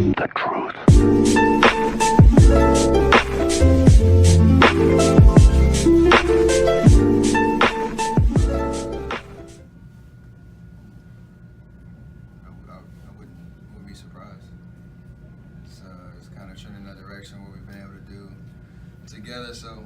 the truth. I wouldn't be surprised. It's kind of trending in that direction, what we've been able to do together. So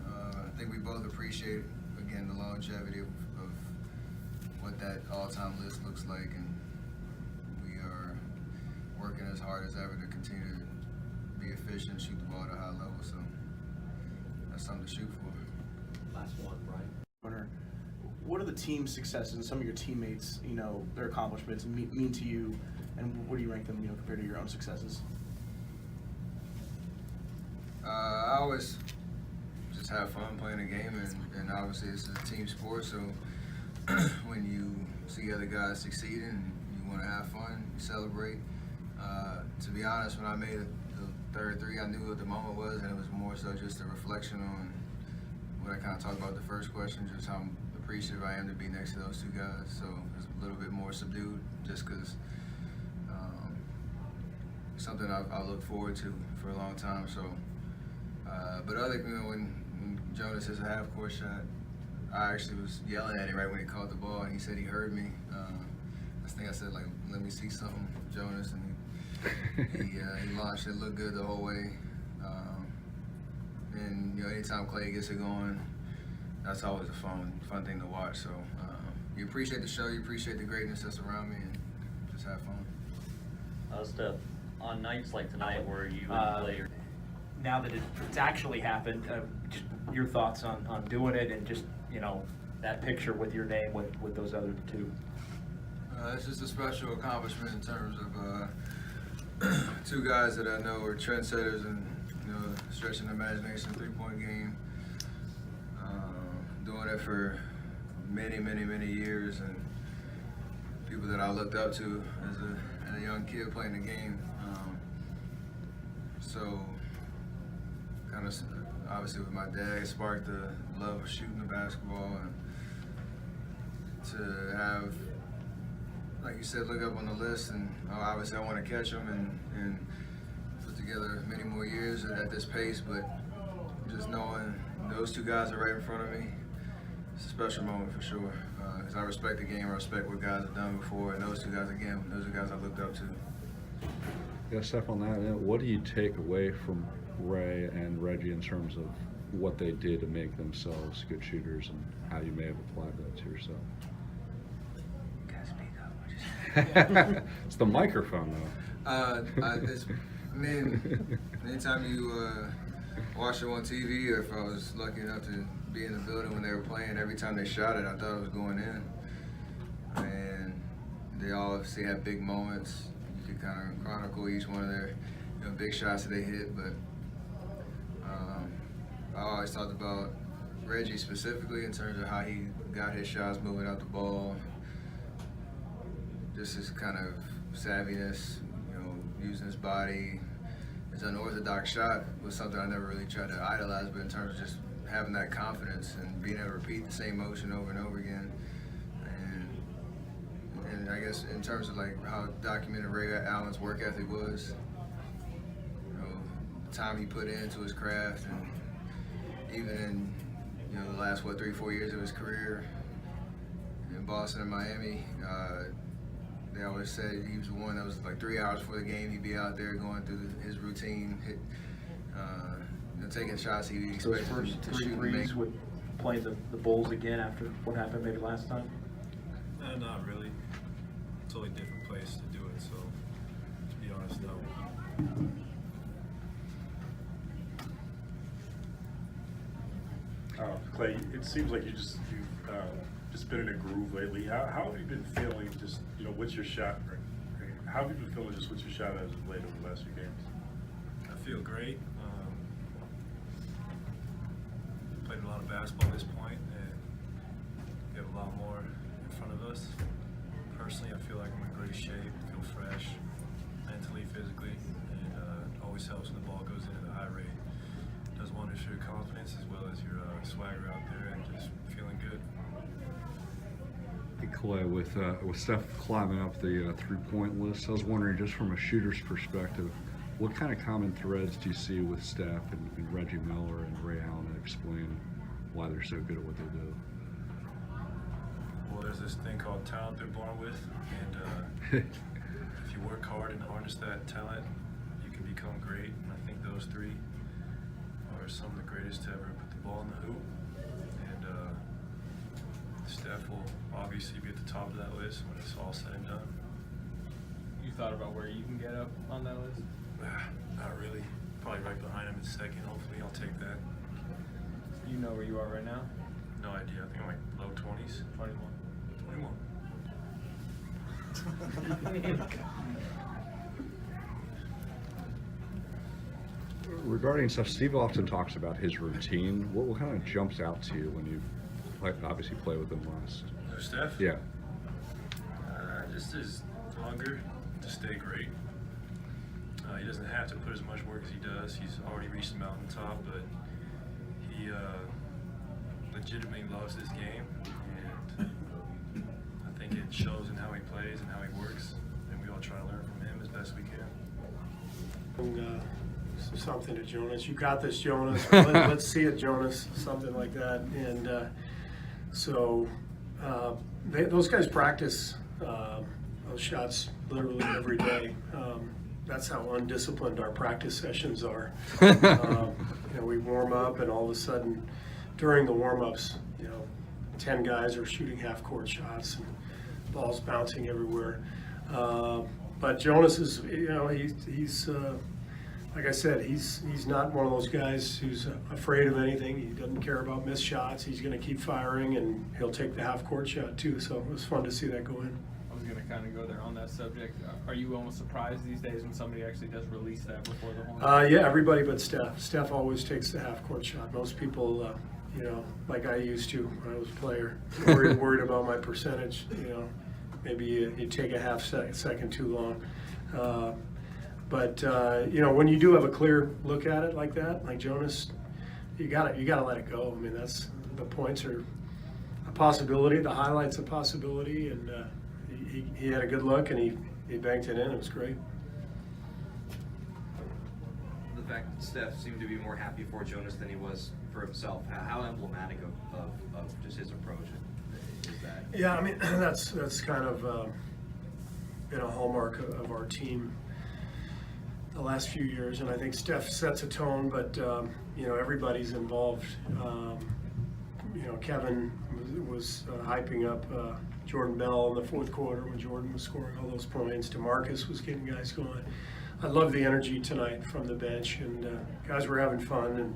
I think we both appreciate, again, the longevity of what that all-time list looks like, and we are working as hard as ever to continue to be efficient, shoot the ball at a high level. So that's something to shoot for. Last one, Brian. What are the team successes and some of your teammates, their accomplishments mean to you, and where do you rank them, compared to your own successes? I always just have fun playing the game, and obviously this is a team sport, so when you see other guys succeeding and you want to have fun, you celebrate. To be honest, when I made the third three, I knew what the moment was, and it was more so just a reflection on what I kind of talked about the first question, just how appreciative I am to be next to those two guys. So it's a little bit more subdued, just because something I look forward to for a long time. So, but other, when Jonas hits a half-court shot, I actually was yelling at him right when he caught the ball, and he said he heard me. I think I said, like, let me see something, Jonas, and he launched it, looked good the whole way. And anytime Klay gets it going, that's always a fun thing to watch. So you appreciate the show, you appreciate the greatness that's around me, and just have fun. Steph, on nights like tonight where you and Klay are... Now that it's actually happened, just your thoughts on doing it, and just, that picture with your name with those other two. It's just a special accomplishment in terms of two guys that I know are trendsetters and stretching the imagination, three-point game. Doing it for many years, and people that I looked up to as a young kid playing the game. So kind of obviously with my dad, it sparked the love of shooting the basketball, and to have, like you said, look up on the list, and obviously I want to catch them and put together many more years at this pace, but just knowing those two guys are right in front of me, it's a special moment for sure, because I respect the game, I respect what guys have done before, and those two guys, again, those are guys I looked up to. Yeah, Steph, on that, what do you take away from Ray and Reggie in terms of what they did to make themselves good shooters, and how you may have applied that to yourself? It's the microphone, though. Anytime you watch it on TV, or if I was lucky enough to be in the building when they were playing, every time they shot it, I thought it was going in. And they all obviously have big moments. You could kind of chronicle each one of their big shots that they hit, but I always talked about Reggie specifically in terms of how he got his shots moving out the ball. Just his kind of savviness, using his body. His unorthodox shot was something I never really tried to idolize, but in terms of just having that confidence and being able to repeat the same motion over and over again. And I guess in terms of like how documented Ray Allen's work ethic was, the time he put into his craft, and even in the last 3-4 years of his career in Boston and Miami, they always said he was the one that was like 3 hours before the game, he'd be out there going through his routine, taking shots he expected to shoot and make. With playing the Bulls again after what happened maybe last time? Not really. Totally different place to do it, so to be honest, no. Klay, it seems like you've just been in a groove lately. How have you been feeling? Just what's your shot? How have you been feeling just what's your shot as of late over the last few games? I feel great. Played a lot of basketball at this point, and we have a lot more in front of us. Personally, I feel like I'm in great shape, feel fresh, mentally, physically, and it always helps when the ball goes in at a high rate. It does wonders for your confidence as well as your swagger out there, and just feeling good. Hey, Klay, with Steph climbing up the three-point list, I was wondering, just from a shooter's perspective, what kind of common threads do you see with Steph and Reggie Miller and Ray Allen that explain why they're so good at what they do? Well, there's this thing called talent they're born with, and if you work hard and harness that talent, you can become great. And I think those three are some of the greatest to ever put the ball in the hoop. And Steph will obviously be at the top of that list when it's all said and done. You thought about where you can get up on that list? Not really. Probably right behind him in second. Hopefully, I'll take that. You know where you are right now? No idea. I think I'm like low 20s. 21. 21. Regarding stuff, Steve often talks about his routine. What kind of jumps out to you when you obviously play with him last? Steph? Yeah. Just his hunger to stay great. He doesn't have to put as much work as he does. He's already reached the mountaintop, but he legitimately loves this game, and I think it shows in how he plays and how he works, and we all try to learn from him as best we can. And, something to Jonas. You got this, Jonas. Let's see it, Jonas. Something like that. And those guys practice those shots literally every day. That's how undisciplined our practice sessions are. We warm up, and all of a sudden, during the warm-ups, 10 guys are shooting half-court shots and balls bouncing everywhere. But Jonas is, he's like I said, he's not one of those guys who's afraid of anything. He doesn't care about missed shots. He's going to keep firing, and he'll take the half-court shot too. So it was fun to see that go in. I was going to kind of go there on that subject. Are you almost surprised these days when somebody actually does release that before the whole Yeah, everybody but Steph. Steph always takes the half-court shot. Most people, like I used to when I was a player, worried about my percentage. Maybe you take a half second too long. But when you do have a clear look at it like that, like Jonas, you gotta let it go. I mean, that's the points are a possibility, the highlights a possibility, and he had a good look, and he banked it in. It was great. The fact that Steph seemed to be more happy for Jonas than he was for himself, how emblematic of just his approach is that? Yeah, I mean, that's kind of been a hallmark of our team the last few years, and I think Steph sets a tone, but everybody's involved. Kevin was hyping up Jordan Bell in the fourth quarter when Jordan was scoring all those points. DeMarcus was getting guys going. I love the energy tonight from the bench, and guys were having fun, and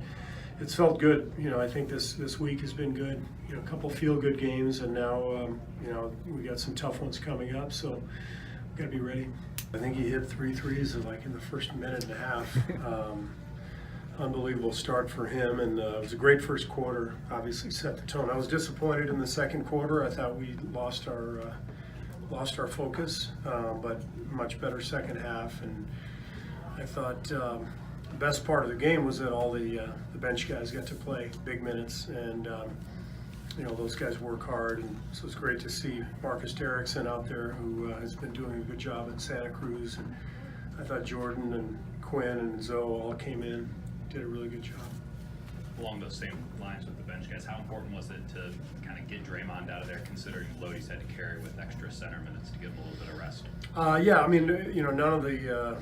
it's felt good. I think this week has been good. A couple feel-good games, and now we got some tough ones coming up, so we've got to be ready. I think he hit 3 threes in the first minute and a half. Unbelievable start for him, and it was a great first quarter. Obviously set the tone. I was disappointed in the second quarter. I thought we lost our focus, but much better second half. And I thought the best part of the game was that all the bench guys got to play big minutes, and those guys work hard, and so it's great to see Marcus Derrickson out there, who has been doing a good job in Santa Cruz. And I thought Jordan and Quinn and Zoe all came in, did a really good job. Along those same lines with the bench guys, how important was it to kind of get Draymond out of there, considering the load he's had to carry with extra center minutes to give him a little bit of rest? Yeah, I mean, none of the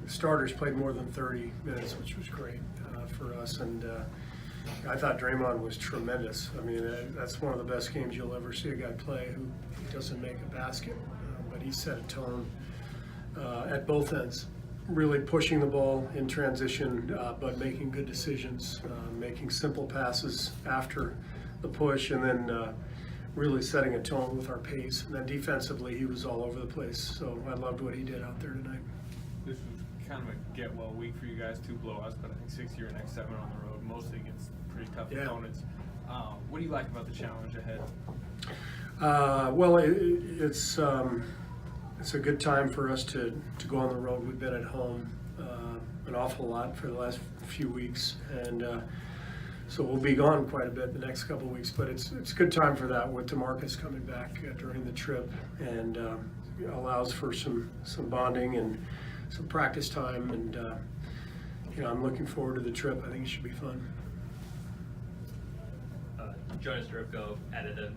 starters played more than 30 minutes, which was great for us, and I thought Draymond was tremendous. I mean, that's one of the best games you'll ever see a guy play who doesn't make a basket, but he set a tone at both ends. Really pushing the ball in transition, but making good decisions, making simple passes after the push, and then really setting a tone with our pace. And then defensively, he was all over the place. So I loved what he did out there tonight. This was kind of a get-well week for you guys, 2 blowouts, but I think 6 of your next 7 on the road, mostly against pretty tough opponents. What do you like about the challenge ahead? Well, it's a good time for us to go on the road. We've been at home an awful lot for the last few weeks, and So we'll be gone quite a bit the next couple of weeks, but it's a good time for that with DeMarcus coming back during the trip, and allows for some bonding and some practice time, and I'm looking forward to the trip. I think it should be fun. Jonas Jerebko added a